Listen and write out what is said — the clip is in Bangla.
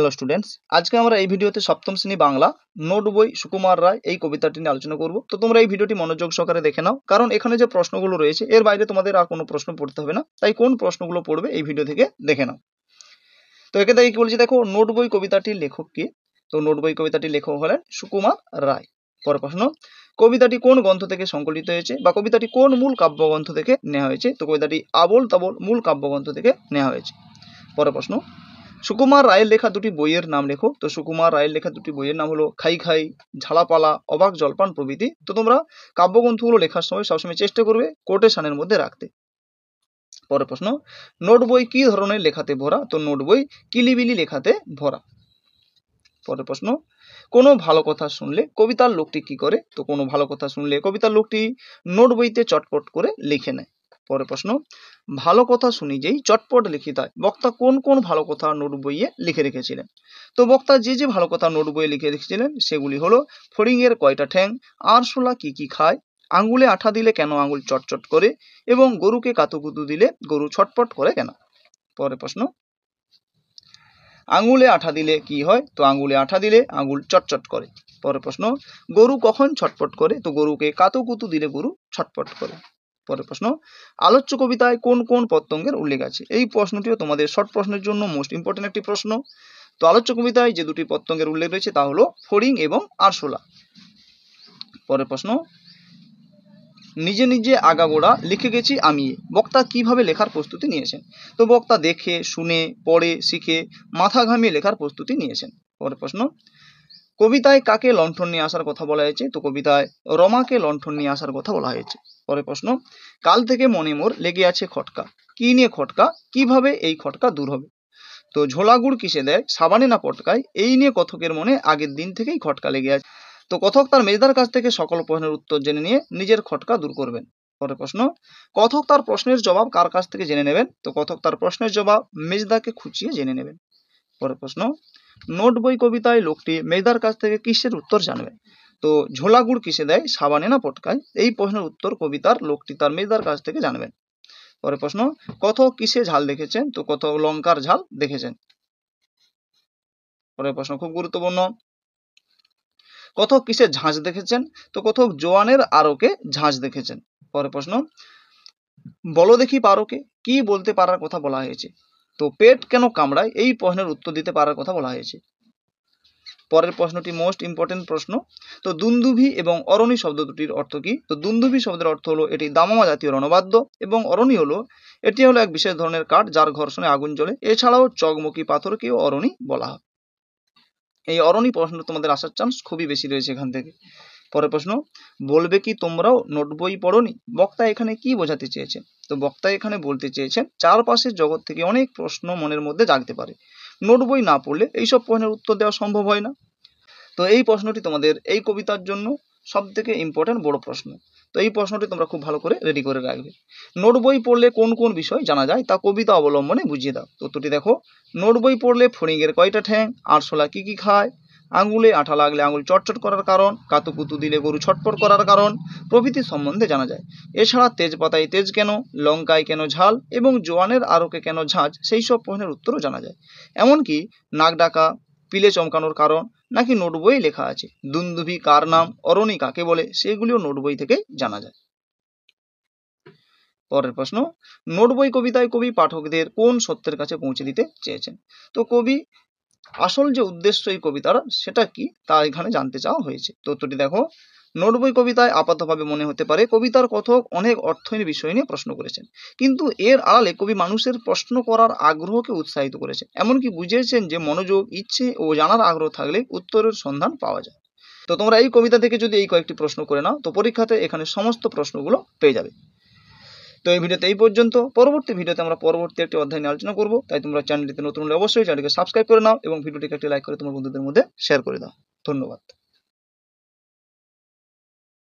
হ্যালো স্টুডেন্টস, আজকে আমরা এই ভিডিওতে সপ্তম শ্রেণী বাংলা নোট বই সুকুমার রায় এই কবিতাটি নিয়ে আলোচনা করব। তো তোমরা এই ভিডিওটি মনোযোগ সহকারে দেখে নাও, কারণ এখানে যে প্রশ্নগুলো রয়েছে এর বাইরে তোমাদের আর কোনো প্রশ্ন পড়তে হবে না। তাই কোন প্রশ্নগুলো পড়বে এই ভিডিও থেকে দেখে নাও। তো একে দেখে কি বলছি, দেখো নোট বই কবিতাটির লেখক কে? তো নোট বই কবিতাটির লেখক হলেন সুকুমার রায়। পরের প্রশ্ন, কবিতাটি কোন গ্রন্থ থেকে সংকলিত হয়েছে বা কবিতাটি কোন মূল কাব্যগ্রন্থ থেকে নেওয়া হয়েছে? তো কবিতাটি আবোল তাবোল মূল কাব্যগ্রন্থ থেকে নেওয়া হয়েছে। পরের প্রশ্ন, সুকুমার রায়ের লেখা দুটি বইয়ের নাম লেখো। তো সুকুমার রায়ের লেখা দুটি বইয়ের নাম হলো খাই খাই, ঝালাপালা, অবাক জলপান প্রভৃতি। তো তোমরা কাব্যগ্রন্থগুলো লেখার সময় সবসময় চেষ্টা করবে কোটেশনের মধ্যে রাখতে। পরের প্রশ্ন, নোট বই কি ধরনের লেখাতে ভরা? তো নোট বই কিলিবিলি লেখাতে ভরা। পরের প্রশ্ন, কোনো ভালো কথা শুনলে কবিতার লোকটি কি করে? তো কোনো ভালো কথা শুনলে কবিতার লোকটি নোট বইতে চটপট করে লিখে নেয়। পরের প্রশ্ন, ভালো কথা শুনি যেই চটপট লিখি তাই বক্তা কোন কোন ভালো কথা নোট বইয়ে লিখে রেখেছিলেন? তো বক্তা যে যে ভালো কথা নোট বইয়ে লিখে রেখেছিলেন সেগুলি হলো, ফড়িংয়ের কয়টা ঠ্যাং, আরশোলা কি কি খায়, আঙুলে আঠা দিলে কেন আঙুল চটচট করে, এবং গরুকে কাতুকুতু দিলে গরু ছটপট করে কেন। পরের প্রশ্ন, আঙুলে আঠা দিলে কি হয়? তো আঙুলে আঠা দিলে আঙুল চটচট করে। পরের প্রশ্ন, গরু কখন ছটপট করে? তো গরুকে কাতুকুতু দিলে গরু ছটপট করে। পরের প্রশ্ন, আলোচ্য কবিতায় কোন কোন প্রত্যঙ্গের উল্লেখ আছে? এই প্রশ্নটিও তোমাদের শর্ট প্রশ্নের জন্য মোস্ট ইম্পর্টেন্ট একটি প্রশ্ন। তো আলোচ্য কবিতায় যে দুটি প্রত্যঙ্গের উল্লেখ রয়েছে তা হলো ফড়িং এবং আরশোলা। পরের প্রশ্ন, নিজে নিজে আগাগোড়া লিখে গেছি আমি। বক্তা কিভাবে লেখার প্রস্তুতি নিয়েছেন? তো বক্তা দেখে, শুনে, পড়ে, শিখে, মাথা ঘামিয়ে লেখার প্রস্তুতি নিয়েছেন। পরের প্রশ্ন, কবিতায় কাকে লণ্ঠন নিয়ে আসার কথা বলা হয়েছে? তো কবিতায় রমাকে লণ্ঠন নিয়ে আসার কথা বলা হয়েছে। পরের প্রশ্ন, কাল থেকে মনে মোর লেগে আছে খটকা। কি নিয়ে খটকা? কিভাবে এই খটকা দূর হবে? তো ঝোলা গুড় কিসে দেয়, সাবানে না পটকায়, এই নিয়ে কথকের মনে আগের দিন থেকেই খটকা লেগে আছে। তো কথক তার মেজদার কাছ থেকে সকল প্রশ্নের উত্তর জেনে নিয়ে নিজের খটকা দূর করবেন। পরের প্রশ্ন, কথক তার প্রশ্নের জবাব কার কাছ থেকে জেনে নেবেন? তো কথক তার প্রশ্নের জবাব মেজদাকে খুঁচিয়ে জেনে নেবেন। পরের প্রশ্ন, নোট বই কবিতায় লোকটি মেজদার কাছ থেকে কিসের উত্তর জানবেন? তো ঝোলা গুড় কিসে দেয়, সাবানে না পটকায়, এই প্রশ্নের উত্তর কবিতার লোকটি তার মেজদার কাছ থেকে জানবেন। পরের প্রশ্ন, কথক কিসে ঝাল দেখেছেন? তো কথক লঙ্কার ঝাল দেখেছেন। পরের প্রশ্ন খুব গুরুত্বপূর্ণ, কথক কিসের ঝাঁঝ দেখেছেন? তো কথক জোয়ানের আরোকে ঝাঁঝ দেখেছেন। পরের প্রশ্ন, বলো দেখি পারোকে কি বলতে পারার কথা বলা হয়েছে? তো পেট কেন কামড়ায়, এই প্রশ্নের উত্তর দিতে পারার কথা বলা হয়েছে। পরের প্রশ্নটি মোস্ট ইম্পর্টেন্ট প্রশ্ন। তো দুন্দুভি এবং অরণি শব্দ দুটির অর্থ কি? তো দুন্দুভি শব্দের অর্থ হলো এটি দামামা জাতীয় রণবাদ্য, এবং অরণি হলো এটি হলো এক বিশেষ ধরনের কাঠ যার ঘর্ষণে আগুন জ্বলে। এছাড়াও চকমকি পাথরকেও অরণি বলা হয়। এই অরণি প্রশ্ন তোমাদের আসার চান্স খুবই বেশি রয়েছে এখান থেকে। পরের প্রশ্ন, বলবে কি তোমরাও নোট বই পড়োনি? বক্তা এখানে কি বোঝাতে চেয়েছেন? তো বক্তা এখানে বলতে চেয়েছেন চারপাশের জগৎ থেকে অনেক প্রশ্ন মনের মধ্যে জাগতে পারে, নোট বই না পড়লে এইসব প্রশ্নের উত্তর দেওয়া সম্ভব হয় না। তো এই প্রশ্নটি তোমাদের এই কবিতার জন্য সব থেকে ইম্পর্টেন্ট বড় প্রশ্ন। তো এই প্রশ্নটি তোমরা খুব ভালো করে রেডি করে রাখবে। নোট বই পড়লে কোন কোন বিষয় জানা যায় তা কবিতা অবলম্বনে বুঝিয়ে দাও। তো উত্তরটি দেখো, নোট বই পড়লে ফড়িংয়ের কয়টা ঠ্যাং, আরশোলা কি কি খায়, আঙুলে আঠা লাগলে আঙুল চটচট করার কারণ, কাতুকুতু দিলে গরু ছটপট করার কারণ প্রভৃতি সম্বন্ধে জানা যায়। এছাড়া তেজপাতায় তেজ কেন, লঙ্কায় কেন ঝাল, এবং জোয়ানের আরোকে কেন ঝাঁঝ, সেই সব প্রশ্নের উত্তরও জানা যায়। এমনকি নাক ডাকা, পিলে চমকানোর কারণ নাকি নোট বই লেখা আছে। দুন্দুভি কার নাম, অরণি কাকে বলে, সেগুলিও নোট বই থেকেই জানা যায়। পরের প্রশ্ন, নোট বই কবিতায় কবি পাঠকদের কোন সত্যের কাছে পৌঁছে দিতে চেয়েছেন? তো কবি আসল যে উদ্দেশ্য এই কবিতার সেটা কি তা এখানে জানতে চাওয়া হয়েছে। তো উত্তরটি দেখো, নোট বই কবিতায় আপাতভাবে মনে হতে পারে কবিতার কথক অনেক অর্থহীন বিষয় নিয়ে প্রশ্ন করেছেন, কিন্তু এর আড়ালে কবি মানুষের প্রশ্ন করার আগ্রহকে উৎসাহিত করেছেন। এমনকি বুঝিয়েছেন যে মনোযোগ, ইচ্ছে ও জানার আগ্রহ থাকলে উত্তরের সন্ধান পাওয়া যায়। তো তোমরা এই কবিতা থেকে যদি এই কয়েকটি প্রশ্ন করে নাও তো পরীক্ষাতে এখানে সমস্ত প্রশ্নগুলো পেয়ে যাবে। তো এই ভিডিওতে এই পর্যন্ত। পরবর্তী ভিডিওতে আমরা পরবর্তী একটি অধ্যায় নিয়ে আলোচনা করব। তাই তোমরা চ্যানেলটিতে নতুন হলে অবশ্যই চ্যানেলটিকে সাবস্ক্রাইব করে নাও এবং ভিডিওটিকে একটি লাইক করে তোমার বন্ধুদের মধ্যে শেয়ার করে দাও। ধন্যবাদ।